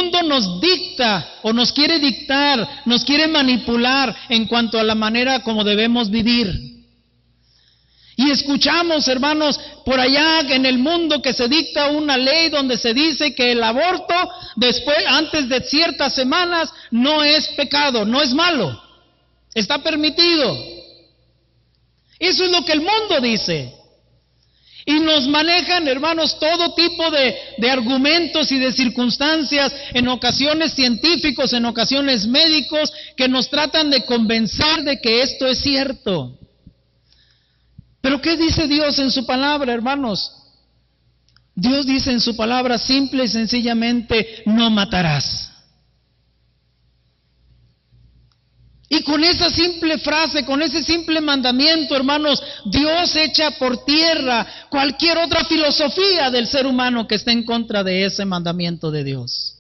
mundo nos dicta o nos quiere dictar, nos quiere manipular en cuanto a la manera como debemos vivir. Y escuchamos, hermanos, por allá en el mundo que se dicta una ley donde se dice que el aborto antes de ciertas semanas no es pecado, no es malo, está permitido. Eso es lo que el mundo dice. Y nos manejan, hermanos, todo tipo de argumentos y de circunstancias, en ocasiones científicos, en ocasiones médicos, que nos tratan de convencer de que esto es cierto. Pero ¿qué dice Dios en su palabra, hermanos? Dios dice en su palabra simple y sencillamente: no matarás. Y con esa simple frase, con ese simple mandamiento, hermanos, Dios echa por tierra cualquier otra filosofía del ser humano que esté en contra de ese mandamiento de Dios.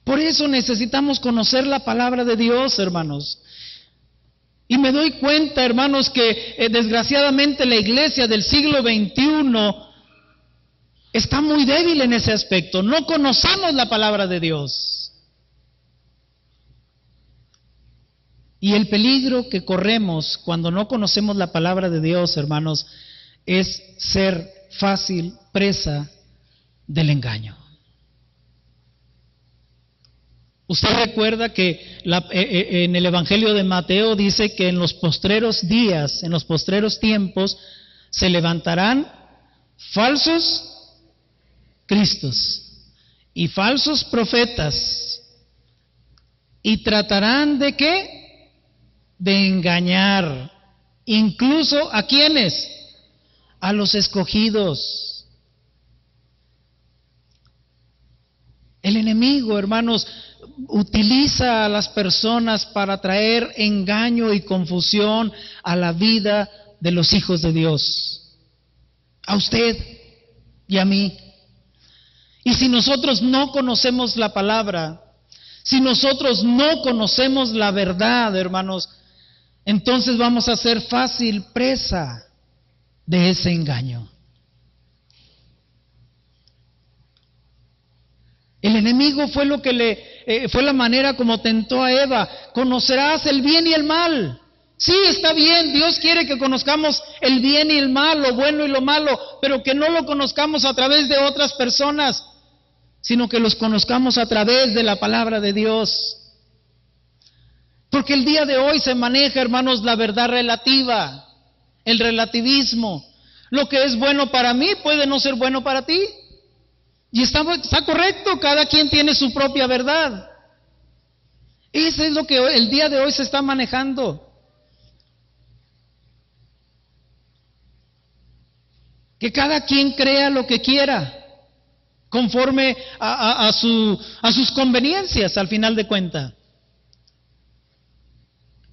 Por eso necesitamos conocer la palabra de Dios, hermanos. Y me doy cuenta, hermanos, que desgraciadamente la iglesia del siglo XXI está muy débil en ese aspecto. No conocemos la palabra de Dios. Y el peligro que corremos cuando no conocemos la palabra de Dios, hermanos, es ser fácil presa del engaño. Usted recuerda que en el Evangelio de Mateo dice que en los postreros días, en los postreros tiempos, se levantarán falsos cristos y falsos profetas, y tratarán ¿de qué? De engañar, incluso ¿a quiénes? A los escogidos. El enemigo, hermanos, utiliza a las personas para traer engaño y confusión a la vida de los hijos de Dios, a usted y a mí. Y si nosotros no conocemos la palabra, si nosotros no conocemos la verdad, hermanos, entonces vamos a ser fácil presa de ese engaño. El enemigo fue fue la manera como tentó a Eva. Conocerás el bien y el mal. Sí, está bien, Dios quiere que conozcamos el bien y el mal, lo bueno y lo malo, pero que no lo conozcamos a través de otras personas, sino que los conozcamos a través de la palabra de Dios. Porque el día de hoy se maneja, hermanos, la verdad relativa, el relativismo. Lo que es bueno para mí puede no ser bueno para ti. Y está correcto, cada quien tiene su propia verdad. Eso es lo que el día de hoy se está manejando. Que cada quien crea lo que quiera, conforme a sus conveniencias, al final de cuentas.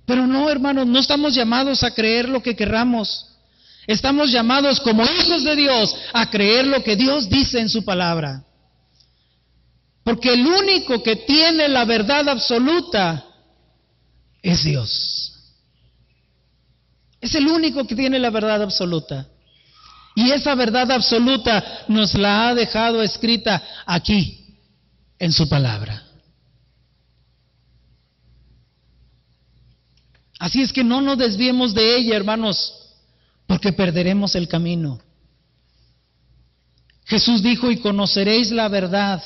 Pero no, hermanos, no estamos llamados a creer lo que querramos. Estamos llamados como hijos de Dios a creer lo que Dios dice en su palabra. Porque el único que tiene la verdad absoluta es Dios. Es el único que tiene la verdad absoluta. Y esa verdad absoluta nos la ha dejado escrita aquí, en su palabra. Así es que no nos desviemos de ella, hermanos, porque perderemos el camino. Jesús dijo: y conoceréis la verdad,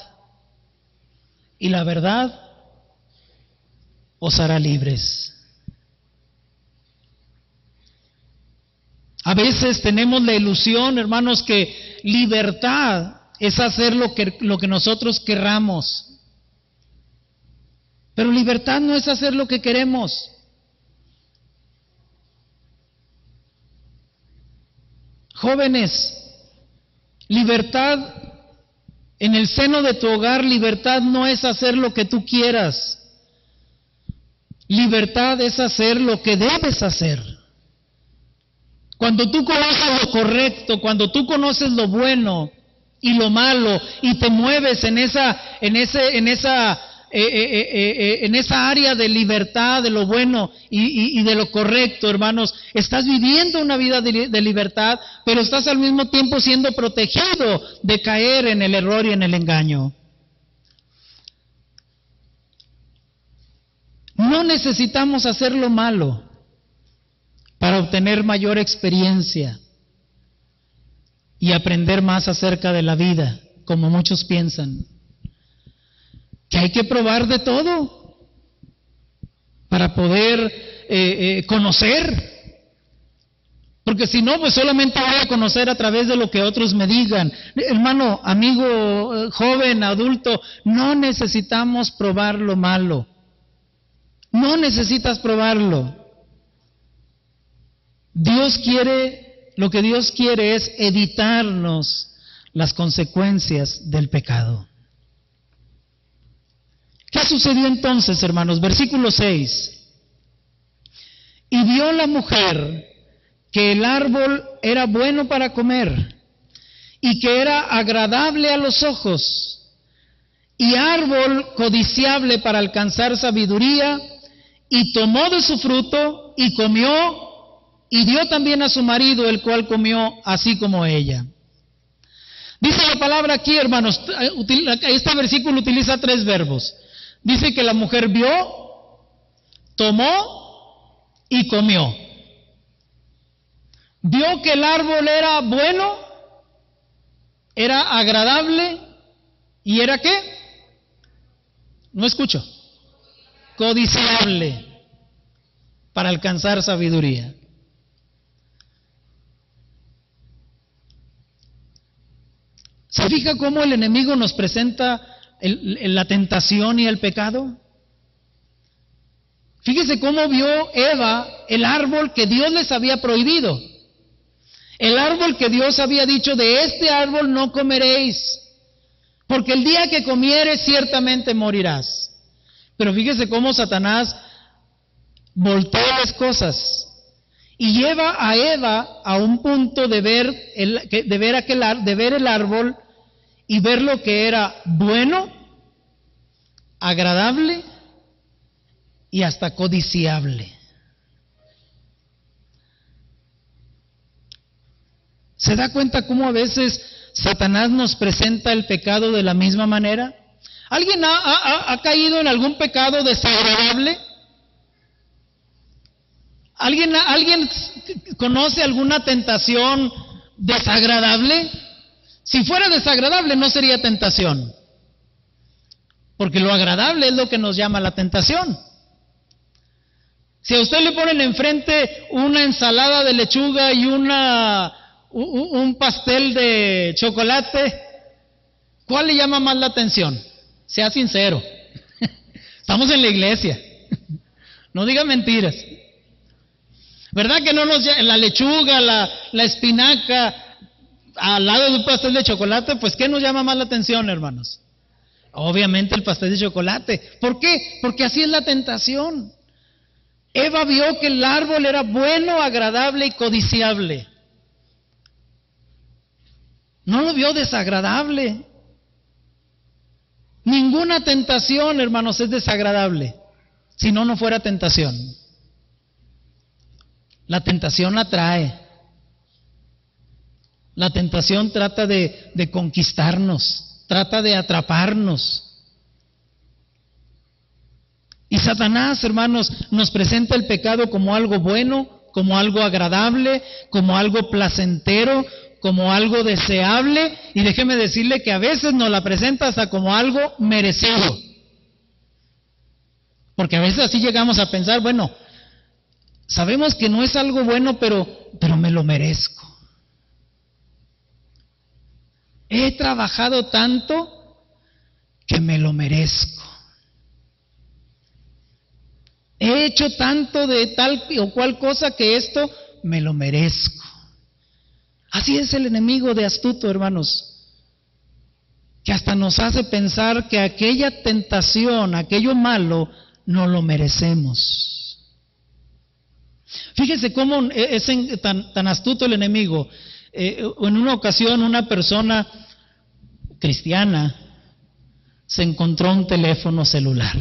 y la verdad os hará libres. A veces tenemos la ilusión, hermanos, que libertad es hacer lo que nosotros querramos. Pero libertad no es hacer lo que queremos. Jóvenes, libertad en el seno de tu hogar, libertad no es hacer lo que tú quieras. Libertad es hacer lo que debes hacer. Cuando tú conoces lo correcto, cuando tú conoces lo bueno y lo malo y te mueves en esa en esa área de libertad, de lo bueno y de lo correcto, hermanos. Estás viviendo una vida de libertad, pero estás al mismo tiempo siendo protegido de caer en el error y en el engaño. No necesitamos hacer lo malo para obtener mayor experiencia y aprender más acerca de la vida, como muchos piensan. Que hay que probar de todo para poder conocer. Porque si no, pues solamente voy a conocer a través de lo que otros me digan. Hermano, amigo, joven, adulto, no necesitamos probar lo malo. No necesitas probarlo. Lo que Dios quiere es evitarnos las consecuencias del pecado. ¿Qué sucedió entonces, hermanos? Versículo 6. Y vio la mujer que el árbol era bueno para comer y que era agradable a los ojos y árbol codiciable para alcanzar sabiduría, y tomó de su fruto y comió y dio también a su marido, el cual comió así como ella. Dice la palabra aquí, hermanos, este versículo utiliza 3 verbos. Dice que la mujer vio, tomó y comió. Vio que el árbol era bueno, era agradable y era ¿qué? No escucho. Codiciable para alcanzar sabiduría. ¿Se fija cómo el enemigo nos presenta la tentación y el pecado? Fíjese cómo vio Eva el árbol que Dios les había prohibido. El árbol que Dios había dicho, de este árbol no comeréis, porque el día que comieres ciertamente morirás. Pero fíjese cómo Satanás voltea las cosas y lleva a Eva a un punto de ver el árbol y ver lo que era bueno, agradable y hasta codiciable. ¿Se da cuenta cómo a veces Satanás nos presenta el pecado de la misma manera? ¿Alguien ha caído en algún pecado desagradable? ¿Alguien conoce alguna tentación desagradable? Si fuera desagradable no sería tentación, porque lo agradable es lo que nos llama la tentación. Si a usted le ponen enfrente una ensalada de lechuga y un pastel de chocolate, ¿cuál le llama más la atención? Sea sincero. Estamos en la iglesia. No diga mentiras. ¿Verdad que no la lechuga, la espinaca, al lado de un pastel de chocolate, pues ¿qué nos llama más la atención, hermanos? Obviamente el pastel de chocolate. ¿Por qué? Porque así es la tentación. Eva vio que el árbol era bueno, agradable y codiciable. No lo vio desagradable. Ninguna tentación, hermanos, es desagradable, si no fuera tentación. La tentación atrae. La tentación trata de conquistarnos, trata de atraparnos. Y Satanás, hermanos, nos presenta el pecado como algo bueno, como algo agradable, como algo placentero, como algo deseable, y déjeme decirle que a veces nos la presenta hasta como algo merecido. Porque a veces así llegamos a pensar, bueno, sabemos que no es algo bueno, pero me lo merezco. He trabajado tanto que me lo merezco. He hecho tanto de tal o cual cosa que esto me lo merezco. Así es el enemigo de astuto, hermanos, que hasta nos hace pensar que aquella tentación, aquello malo, no lo merecemos. Fíjense cómo es tan astuto el enemigo. En una ocasión una persona cristiana se encontró un teléfono celular.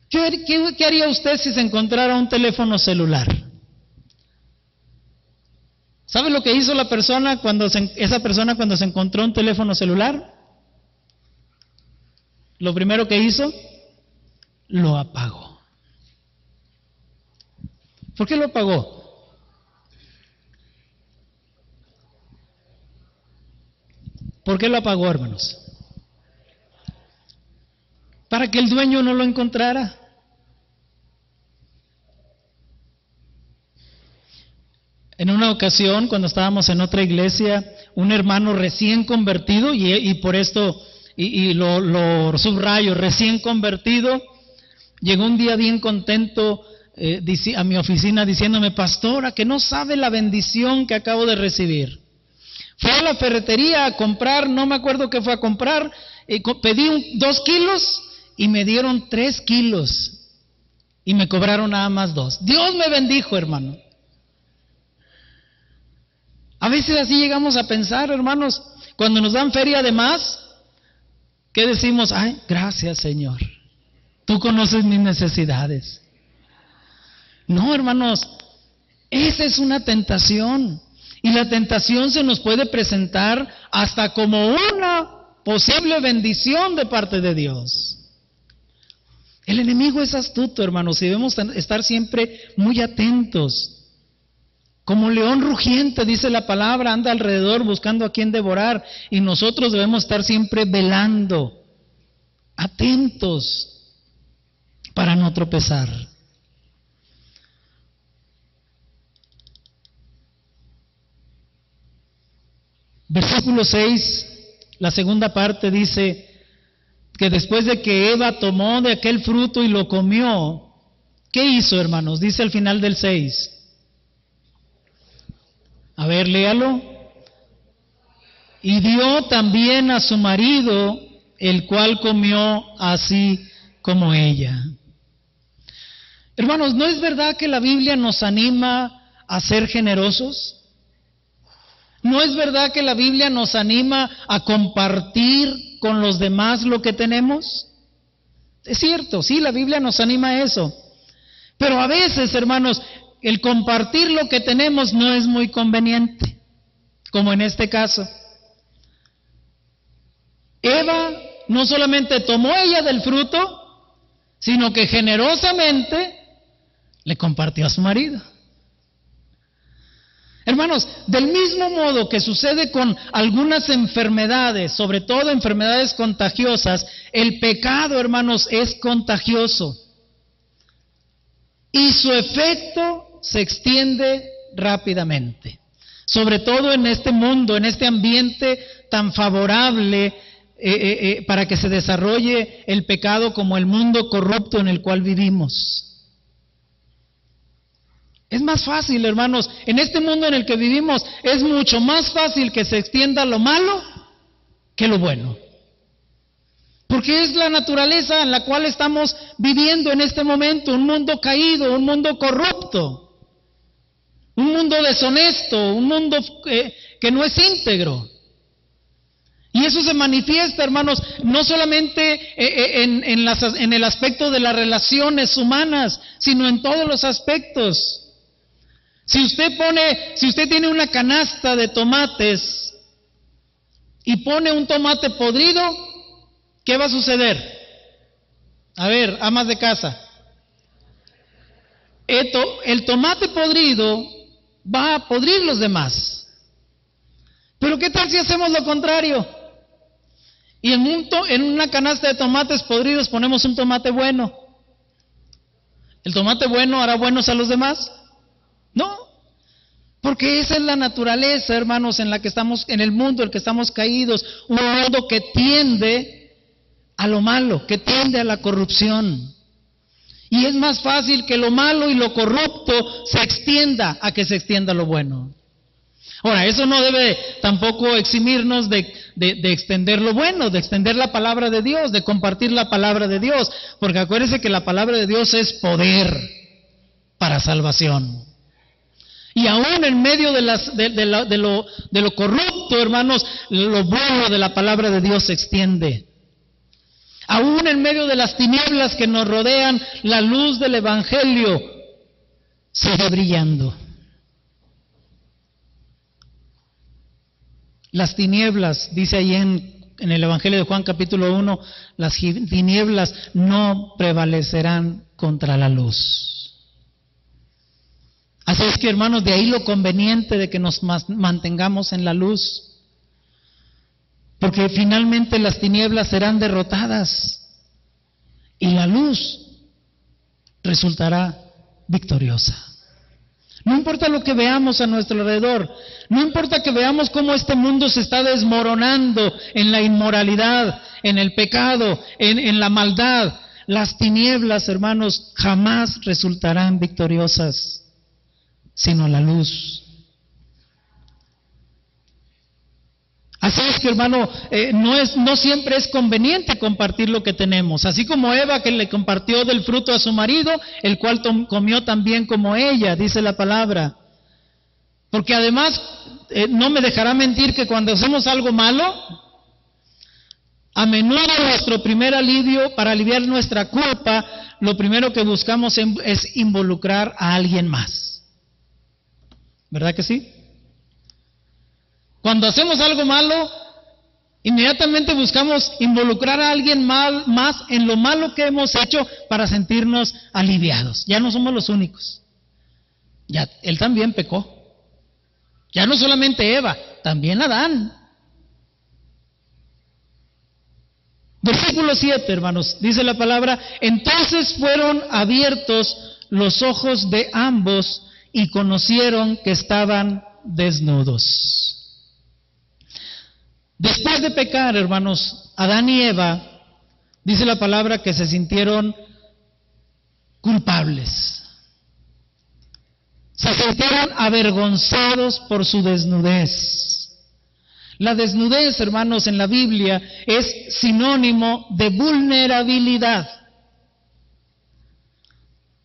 ¿Qué haría usted si se encontrara un teléfono celular? ¿Sabe lo que hizo esa persona cuando se encontró un teléfono celular? Lo primero que hizo, lo apagó. ¿Por qué lo apagó? ¿Por qué lo apagó, hermanos? Para que el dueño no lo encontrara. En una ocasión, cuando estábamos en otra iglesia, un hermano recién convertido, y por esto, lo subrayo, recién convertido, llegó un día bien contento a mi oficina diciéndome: pastora, que no sabe la bendición que acabo de recibir. Fue a la ferretería a comprar, no me acuerdo qué fue a comprar, pedí 2 kilos y me dieron 3 kilos y me cobraron nada más 2. Dios me bendijo, hermano. A veces así llegamos a pensar, hermanos, cuando nos dan feria de más, ¿qué decimos? Ay, gracias, Señor, tú conoces mis necesidades. No, hermanos, esa es una tentación. Y la tentación se nos puede presentar hasta como una posible bendición de parte de Dios. El enemigo es astuto, hermanos, y debemos estar siempre muy atentos. Como león rugiente, dice la palabra, anda alrededor buscando a quien devorar, y nosotros debemos estar siempre velando, atentos, para no tropezar. Versículo 6, la segunda parte dice que después de que Eva tomó de aquel fruto y lo comió, ¿qué hizo, hermanos? Dice al final del 6. A ver, léalo. Y dio también a su marido, el cual comió así como ella. Hermanos, ¿no es verdad que la Biblia nos anima a ser generosos? ¿No es verdad que la Biblia nos anima a compartir con los demás lo que tenemos? Es cierto, sí, la Biblia nos anima a eso. Pero a veces, hermanos, el compartir lo que tenemos no es muy conveniente, como en este caso. Eva no solamente tomó ella del fruto, sino que generosamente le compartió a su marido. Hermanos, del mismo modo que sucede con algunas enfermedades, sobre todo enfermedades contagiosas, el pecado, hermanos, es contagioso. Y su efecto se extiende rápidamente. Sobre todo en este mundo, en este ambiente tan favorable para que se desarrolle el pecado como el mundo corrupto en el cual vivimos. Es más fácil, hermanos, en este mundo en el que vivimos, es mucho más fácil que se extienda lo malo que lo bueno. Porque es la naturaleza en la cual estamos viviendo en este momento, un mundo caído, un mundo corrupto, un mundo deshonesto, un mundo que no es íntegro. Y eso se manifiesta, hermanos, no solamente en el aspecto de las relaciones humanas, sino en todos los aspectos. Si usted tiene una canasta de tomates y pone un tomate podrido, ¿qué va a suceder? A ver, amas de casa. El tomate podrido va a podrir los demás. Pero ¿qué tal si hacemos lo contrario? Y en una canasta de tomates podridos ponemos un tomate bueno. ¿El tomate bueno hará buenos a los demás? No, porque esa es la naturaleza, hermanos, en la que estamos, en el mundo en el que estamos caídos, un mundo que tiende a lo malo, que tiende a la corrupción. Y es más fácil que lo malo y lo corrupto se extienda a que se extienda lo bueno. Ahora, eso no debe tampoco eximirnos de extender lo bueno, de extender la palabra de Dios, de compartir la palabra de Dios, porque acuérdense que la palabra de Dios es poder para salvación. Y aún en medio de lo corrupto, fruto, hermanos, lo bueno de la palabra de Dios se extiende. Aún en medio de las tinieblas que nos rodean, la luz del Evangelio sigue brillando. Las tinieblas, dice ahí en el Evangelio de Juan capítulo 1, las tinieblas no prevalecerán contra la luz. Así es que, hermanos, de ahí lo conveniente de que nos mantengamos en la luz. Porque finalmente las tinieblas serán derrotadas y la luz resultará victoriosa. No importa lo que veamos a nuestro alrededor, no importa que veamos cómo este mundo se está desmoronando en la inmoralidad, en el pecado, en la maldad, las tinieblas, hermanos, jamás resultarán victoriosas, sino la luz. Así es que, hermano, no siempre es conveniente compartir lo que tenemos. Así como Eva, que le compartió del fruto a su marido, el cual comió también como ella, dice la palabra. Porque además, no me dejará mentir que cuando hacemos algo malo, a menudo nuestro primer alivio, para aliviar nuestra culpa, lo primero que buscamos es involucrar a alguien más. ¿Verdad que sí? Cuando hacemos algo malo, inmediatamente buscamos involucrar a alguien más en lo malo que hemos hecho para sentirnos aliviados. Ya no somos los únicos. Ya él también pecó. Ya no solamente Eva, también Adán. Versículo 7, hermanos, dice la palabra: entonces fueron abiertos los ojos de ambos y conocieron que estaban desnudos. Después de pecar, hermanos, Adán y Eva, dice la palabra que se sintieron culpables. Se sintieron avergonzados por su desnudez. La desnudez, hermanos, en la Biblia es sinónimo de vulnerabilidad.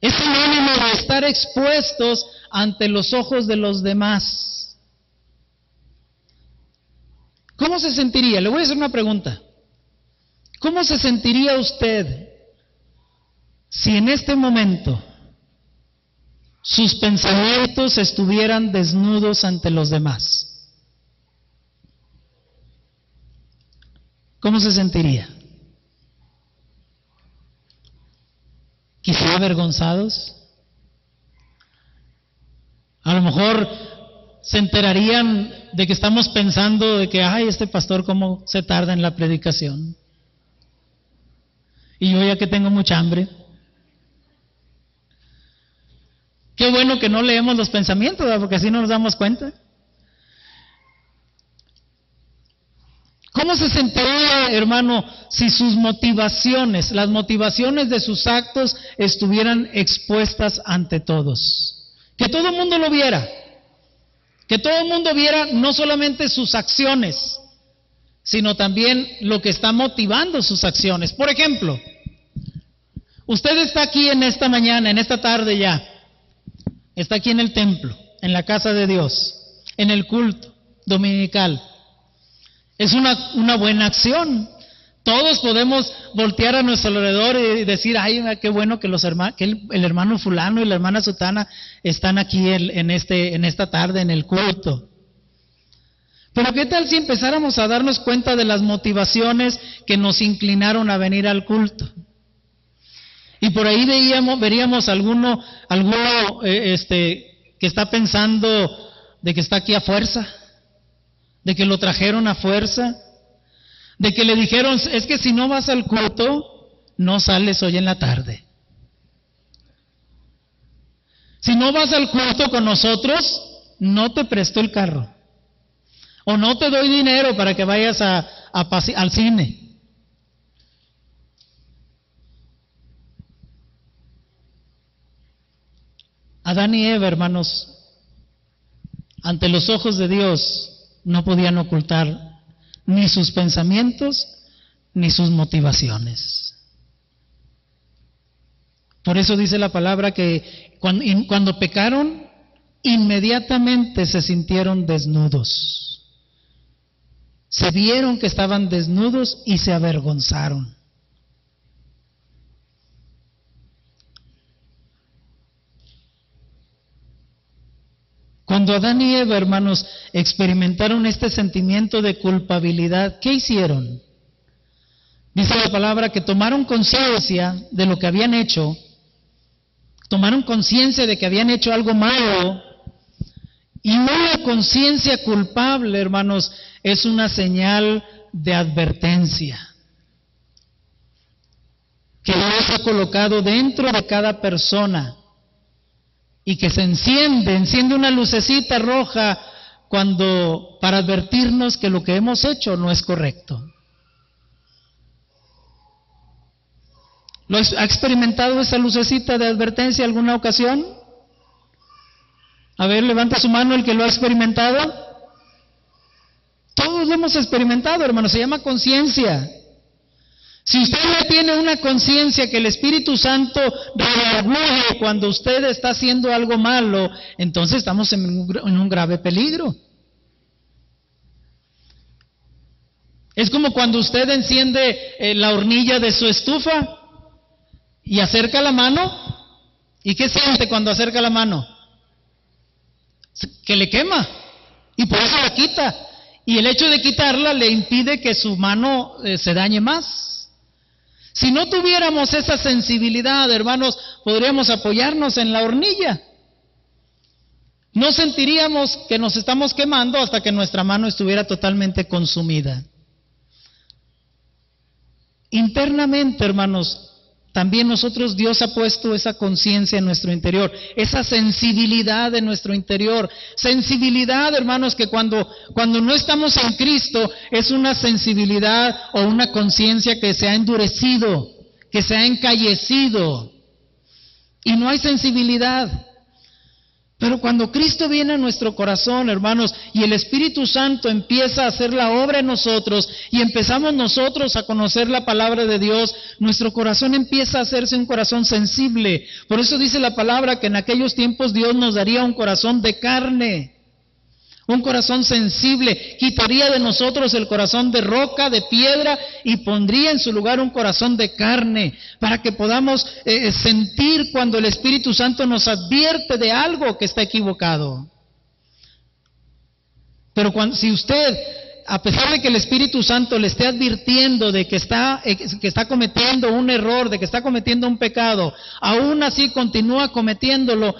Es sinónimo de estar expuestos ante los ojos de los demás. ¿Cómo se sentiría? Le voy a hacer una pregunta. ¿Cómo se sentiría usted si en este momento sus pensamientos estuvieran desnudos ante los demás? ¿Cómo se sentiría? ¿Quizá avergonzados? A lo mejor se enterarían de que estamos pensando de que, ay, este pastor cómo se tarda en la predicación. Y yo ya que tengo mucha hambre. Qué bueno que no leemos los pensamientos, ¿verdad? Porque así no nos damos cuenta. ¿Cómo se sentiría, hermano, si sus motivaciones, las motivaciones de sus actos estuvieran expuestas ante todos? Que todo el mundo lo viera. Que todo el mundo viera no solamente sus acciones, sino también lo que está motivando sus acciones. Por ejemplo, usted está aquí en esta mañana, en esta tarde ya, está aquí en el templo, en la casa de Dios, en el culto dominical. Es una buena acción. Todos podemos voltear a nuestro alrededor y decir, ay, qué bueno que el hermano fulano y la hermana sutana están aquí en esta tarde en el culto. Pero qué tal si empezáramos a darnos cuenta de las motivaciones que nos inclinaron a venir al culto. Y por ahí veríamos alguno que está pensando de que está aquí a fuerza, de que lo trajeron a fuerza, de que le dijeron, es que si no vas al culto, no sales hoy en la tarde. Si no vas al culto con nosotros, no te presto el carro. O no te doy dinero para que vayas al cine. Adán y Eva, hermanos, ante los ojos de Dios, no podían ocultar ni sus pensamientos, ni sus motivaciones. Por eso dice la palabra que cuando pecaron, inmediatamente se sintieron desnudos. Se vieron que estaban desnudos y se avergonzaron. Cuando Adán y Eva, hermanos, experimentaron este sentimiento de culpabilidad, ¿qué hicieron? Dice la palabra que tomaron conciencia de lo que habían hecho, tomaron conciencia de que habían hecho algo malo, y una conciencia culpable, hermanos, es una señal de advertencia que Dios ha colocado dentro de cada persona y que se enciende una lucecita roja para advertirnos que lo que hemos hecho no es correcto. ¿Ha experimentado esa lucecita de advertencia alguna ocasión? A ver, levanta su mano el que lo ha experimentado. Todos lo hemos experimentado, hermano, se llama conciencia. Si usted no tiene una conciencia que el Espíritu Santo redarguye cuando usted está haciendo algo malo, entonces estamos en un grave peligro. Es como cuando usted enciende la hornilla de su estufa y acerca la mano. ¿Y qué siente cuando acerca la mano? Que le quema, y por eso la quita. Y el hecho de quitarla le impide que su mano se dañe más. Si no tuviéramos esa sensibilidad, hermanos, podríamos apoyarnos en la hornilla. No sentiríamos que nos estamos quemando hasta que nuestra mano estuviera totalmente consumida. Internamente, hermanos, también nosotros, Dios ha puesto esa conciencia en nuestro interior, esa sensibilidad en nuestro interior. Sensibilidad, hermanos, que cuando no estamos en Cristo, es una sensibilidad o una conciencia que se ha endurecido, que se ha encallecido, y no hay sensibilidad. Pero cuando Cristo viene a nuestro corazón, hermanos, y el Espíritu Santo empieza a hacer la obra en nosotros, y empezamos nosotros a conocer la palabra de Dios, nuestro corazón empieza a hacerse un corazón sensible. Por eso dice la palabra que en aquellos tiempos Dios nos daría un corazón de carne, un corazón sensible, quitaría de nosotros el corazón de roca, de piedra, y pondría en su lugar un corazón de carne, para que podamos sentir cuando el Espíritu Santo nos advierte de algo que está equivocado. Pero si usted, a pesar de que el Espíritu Santo le esté advirtiendo de que está cometiendo un error, de que está cometiendo un pecado, aún así continúa cometiéndolo,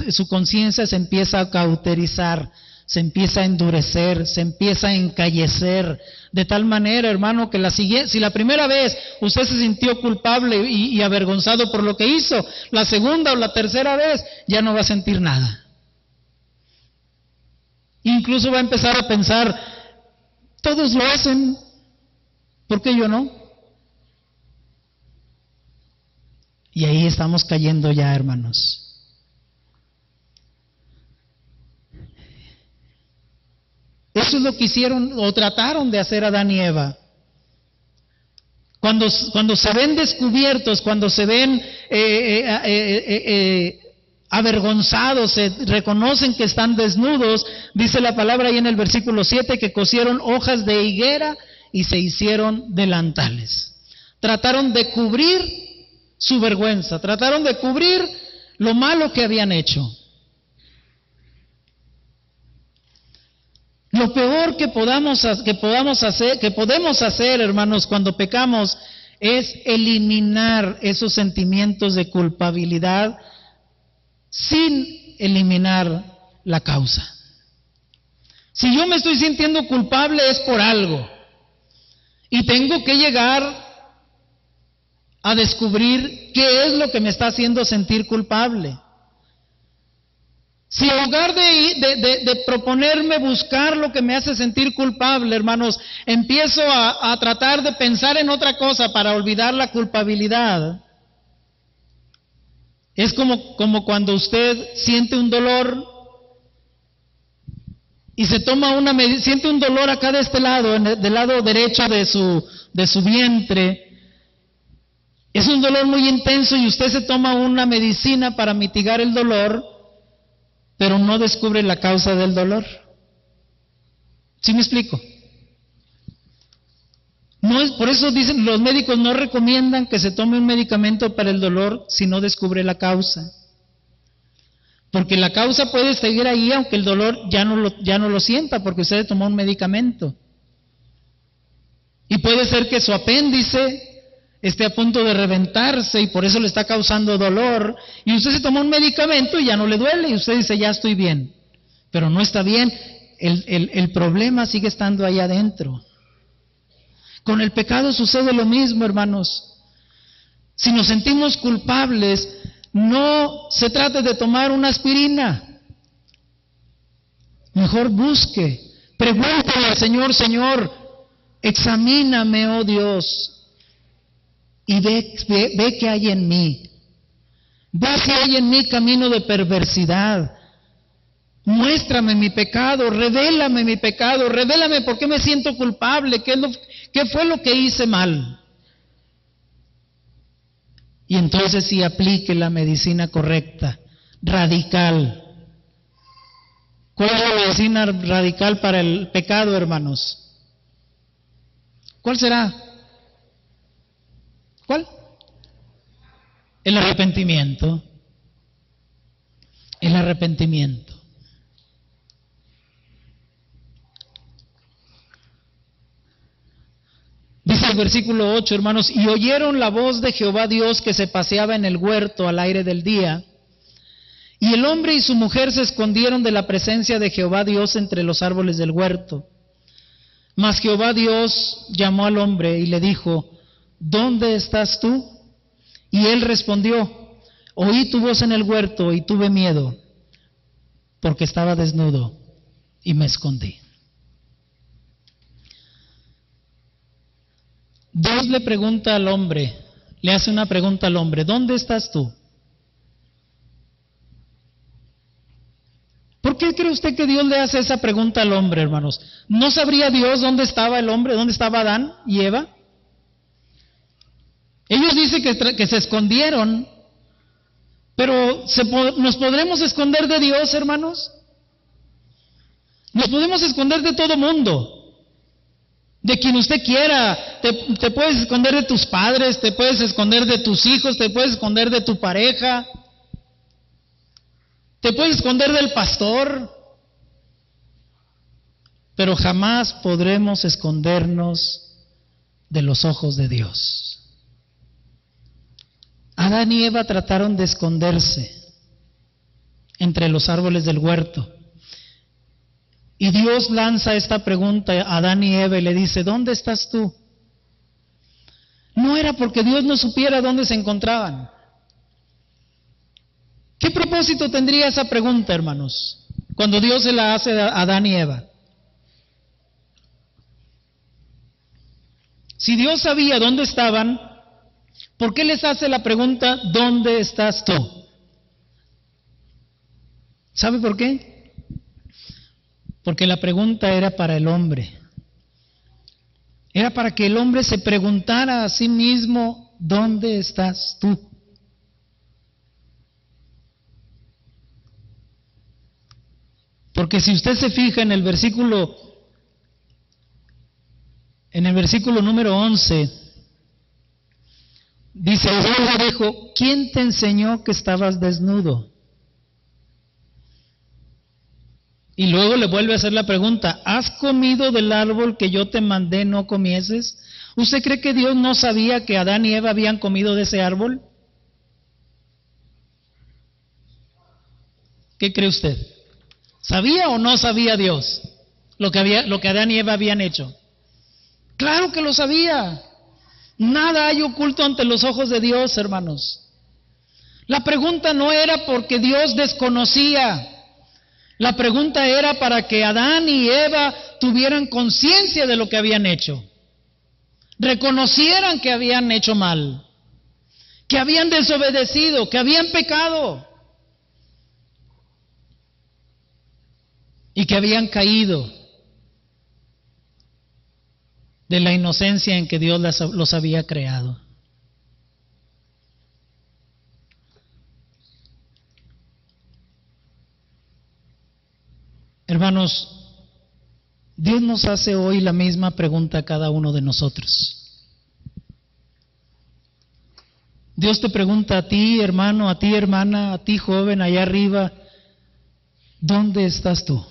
su conciencia se empieza a cauterizar, se empieza a endurecer, se empieza a encallecer, de tal manera, hermano, que si la primera vez usted se sintió culpable y avergonzado por lo que hizo, la segunda o la tercera vez ya no va a sentir nada. Incluso va a empezar a pensar, todos lo hacen, ¿por qué yo no? Y ahí estamos cayendo ya, hermanos. Eso es lo que hicieron o trataron de hacer Adán y Eva. Cuando se ven descubiertos, cuando se ven avergonzados, se reconocen que están desnudos, dice la palabra ahí en el versículo 7 que cosieron hojas de higuera y se hicieron delantales. Trataron de cubrir su vergüenza, trataron de cubrir lo malo que habían hecho. Lo peor que podemos hacer, hermanos, cuando pecamos, es eliminar esos sentimientos de culpabilidad sin eliminar la causa. Si yo me estoy sintiendo culpable es por algo, y tengo que llegar a descubrir qué es lo que me está haciendo sentir culpable. Si en lugar de proponerme buscar lo que me hace sentir culpable, hermanos, empiezo a tratar de pensar en otra cosa para olvidar la culpabilidad, es como cuando usted siente un dolor y se toma siente un dolor acá de este lado, del lado derecho de su vientre. Es un dolor muy intenso y usted se toma una medicina para mitigar el dolor, pero no descubre la causa del dolor. ¿Sí me explico? No es, por eso dicen los médicos no recomiendan que se tome un medicamento para el dolor si no descubre la causa. Porque la causa puede seguir ahí aunque el dolor ya no lo sienta porque usted tomó un medicamento. Y puede ser que su apéndice esté a punto de reventarse y por eso le está causando dolor. Y usted se tomó un medicamento y ya no le duele y usted dice, ya estoy bien. Pero no está bien, el problema sigue estando ahí adentro. Con el pecado sucede lo mismo, hermanos. Si nos sentimos culpables, no se trata de tomar una aspirina. Mejor busque, pregúntale al Señor, Señor, examíname, oh Dios, y ve qué hay en mí. Ve si hay en mí camino de perversidad. Muéstrame mi pecado, revélame por qué me siento culpable, qué fue lo que hice mal. Y entonces sí aplique la medicina correcta, radical. ¿Cuál es la medicina radical para el pecado, hermanos? ¿Cuál será? ¿Cuál? El arrepentimiento. El arrepentimiento. Dice el versículo 8, hermanos, y oyeron la voz de Jehová Dios que se paseaba en el huerto al aire del día, y el hombre y su mujer se escondieron de la presencia de Jehová Dios entre los árboles del huerto. Mas Jehová Dios llamó al hombre y le dijo, ¿dónde estás tú? Y él respondió, oí tu voz en el huerto y tuve miedo, porque estaba desnudo y me escondí. Dios le pregunta al hombre, le hace una pregunta al hombre, ¿dónde estás tú? ¿Por qué cree usted que Dios le hace esa pregunta al hombre, hermanos? ¿No sabría Dios dónde estaba el hombre, dónde estaba Adán y Eva? Ellos dicen que se escondieron, pero ¿nos podremos esconder de Dios, hermanos? Nos podemos esconder de todo mundo. De quien usted quiera, te puedes esconder de tus padres, te puedes esconder de tus hijos, te puedes esconder de tu pareja, te puedes esconder del pastor, pero jamás podremos escondernos de los ojos de Dios. Adán y Eva trataron de esconderse entre los árboles del huerto. Y Dios lanza esta pregunta a Adán y Eva y le dice, ¿dónde estás tú? No era porque Dios no supiera dónde se encontraban. ¿Qué propósito tendría esa pregunta, hermanos, cuando Dios se la hace a Adán y Eva? Si Dios sabía dónde estaban, ¿por qué les hace la pregunta, ¿dónde estás tú? ¿Sabe por qué? Porque la pregunta era para el hombre. Era para que el hombre se preguntara a sí mismo, ¿dónde estás tú? Porque si usted se fija en el versículo número 11, dice, Dios le dijo, ¿quién te enseñó que estabas desnudo? Y luego le vuelve a hacer la pregunta, ¿has comido del árbol que yo te mandé no comieses? ¿Usted cree que Dios no sabía que Adán y Eva habían comido de ese árbol? ¿Qué cree usted? ¿Sabía o no sabía Dios lo que Adán y Eva habían hecho? Claro que lo sabía. Nada hay oculto ante los ojos de Dios, hermanos. La pregunta no era porque Dios desconocía. La pregunta era para que Adán y Eva tuvieran conciencia de lo que habían hecho. Reconocieran que habían hecho mal, que habían desobedecido, que habían pecado y que habían caído de la inocencia en que Dios los había creado. Hermanos, Dios nos hace hoy la misma pregunta a cada uno de nosotros. Dios te pregunta a ti, hermano, a ti, hermana, a ti, joven, allá arriba, ¿dónde estás tú?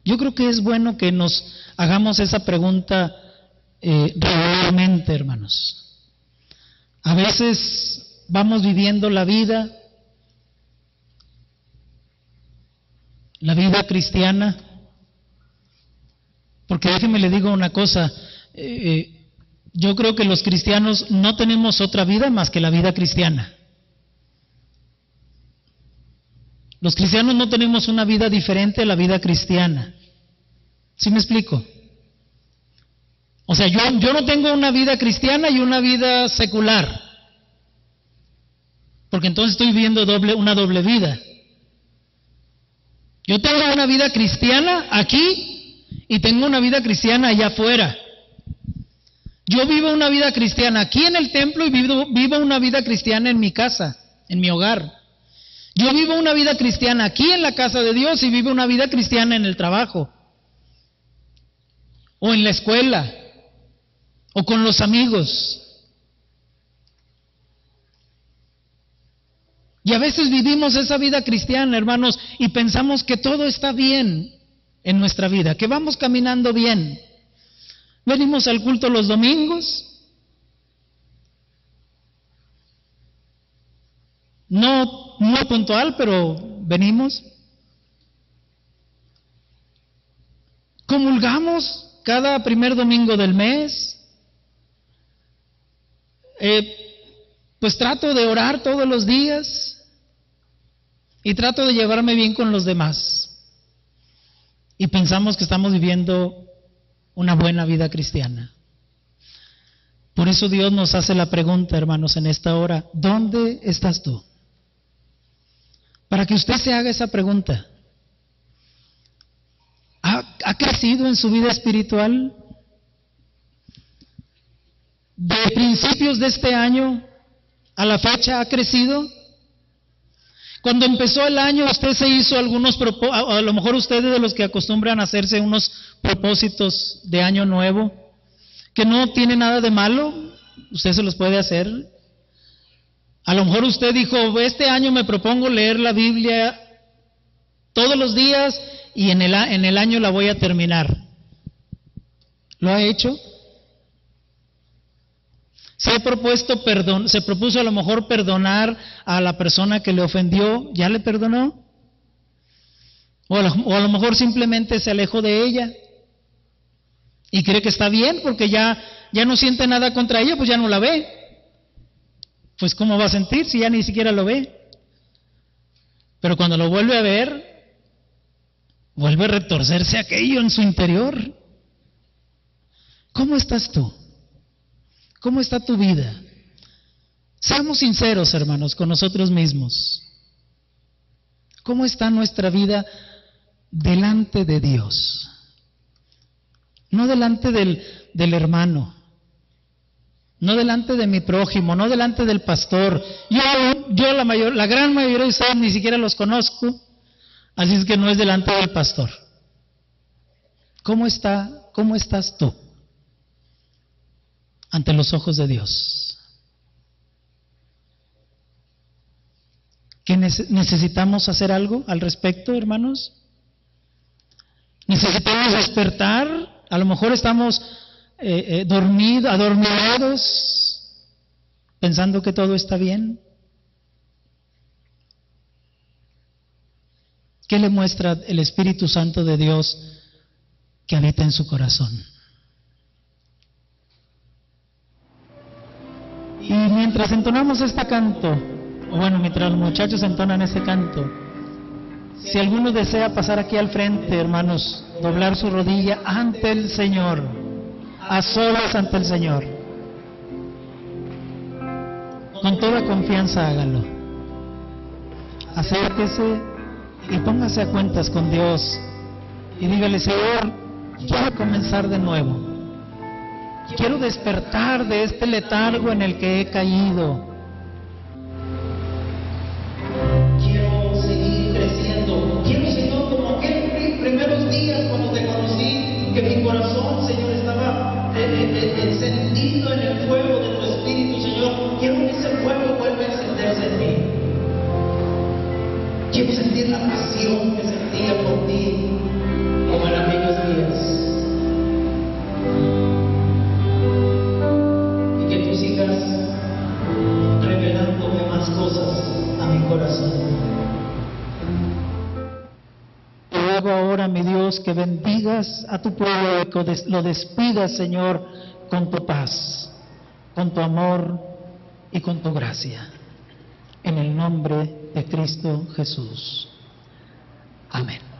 Yo creo que es bueno que nos hagamos esa pregunta regularmente, hermanos. A veces vamos viviendo la vida cristiana, porque déjeme le digo una cosa, yo creo que los cristianos no tenemos otra vida más que la vida cristiana. Los cristianos no tenemos una vida diferente a la vida cristiana. ¿Sí me explico? O sea, yo no tengo una vida cristiana y una vida secular, porque entonces estoy viviendo una doble vida. Yo tengo una vida cristiana aquí y tengo una vida cristiana allá afuera. Yo vivo una vida cristiana aquí en el templo y vivo una vida cristiana en mi casa, en mi hogar. Yo vivo una vida cristiana aquí en la casa de Dios y vivo una vida cristiana en el trabajo, o en la escuela, o con los amigos. Y a veces vivimos esa vida cristiana, hermanos, y pensamos que todo está bien en nuestra vida, que vamos caminando bien. Venimos al culto los domingos, no muy puntual, pero venimos. Comulgamos cada primer domingo del mes. Pues trato de orar todos los días y trato de llevarme bien con los demás. Y pensamos que estamos viviendo una buena vida cristiana. Por eso Dios nos hace la pregunta, hermanos, en esta hora: ¿dónde estás tú? Para que usted se haga esa pregunta. ¿Ha crecido en su vida espiritual? ¿De principios de este año a la fecha ha crecido? Cuando empezó el año, usted se hizo algunos propósitos, a lo mejor ustedes de los que acostumbran a hacerse unos propósitos de año nuevo, que no tiene nada de malo, usted se los puede hacer. A lo mejor usted dijo: este año me propongo leer la Biblia todos los días y en el año la voy a terminar. ¿Lo ha hecho? Se propuso a lo mejor perdonar a la persona que le ofendió. ¿Ya le perdonó? O a lo mejor simplemente se alejó de ella y cree que está bien porque ya no siente nada contra ella, pues ya no la ve. Pues ¿cómo va a sentir si ya ni siquiera lo ve? Pero cuando lo vuelve a ver, vuelve a retorcerse aquello en su interior. ¿Cómo estás tú? ¿Cómo está tu vida? Seamos sinceros, hermanos, con nosotros mismos. ¿Cómo está nuestra vida delante de Dios? No delante del hermano, no delante de mi prójimo, no delante del pastor. Yo la gran mayoría de ustedes ni siquiera los conozco, así es que no es delante del pastor. ¿Cómo estás tú ante los ojos de Dios? ¿Que necesitamos hacer algo al respecto, hermanos? Necesitamos despertar. A lo mejor estamos adormilados, pensando que todo está bien. ¿Qué le muestra el Espíritu Santo de Dios que habita en su corazón? Y mientras entonamos este canto, o bueno, mientras los muchachos entonan este canto, si alguno desea pasar aquí al frente, hermanos, doblar su rodilla ante el Señor, a solas ante el Señor, con toda confianza hágalo. Acérquese y póngase a cuentas con Dios y dígale: Señor, quiero comenzar de nuevo. Quiero despertar de este letargo en el que he caído. Quiero seguir creciendo. Quiero, Señor, como aquellos primeros días cuando te conocí, que mi corazón, Señor, estaba encendido en el fuego Quiero sentir la pasión que sentía por ti como en aquellos días. Y que tú sigas revelándome más cosas a mi corazón. Te ruego ahora, mi Dios, que bendigas a tu pueblo y que lo despidas, Señor, con tu paz, con tu amor y con tu gracia. En el nombre de Cristo Jesús. Amén.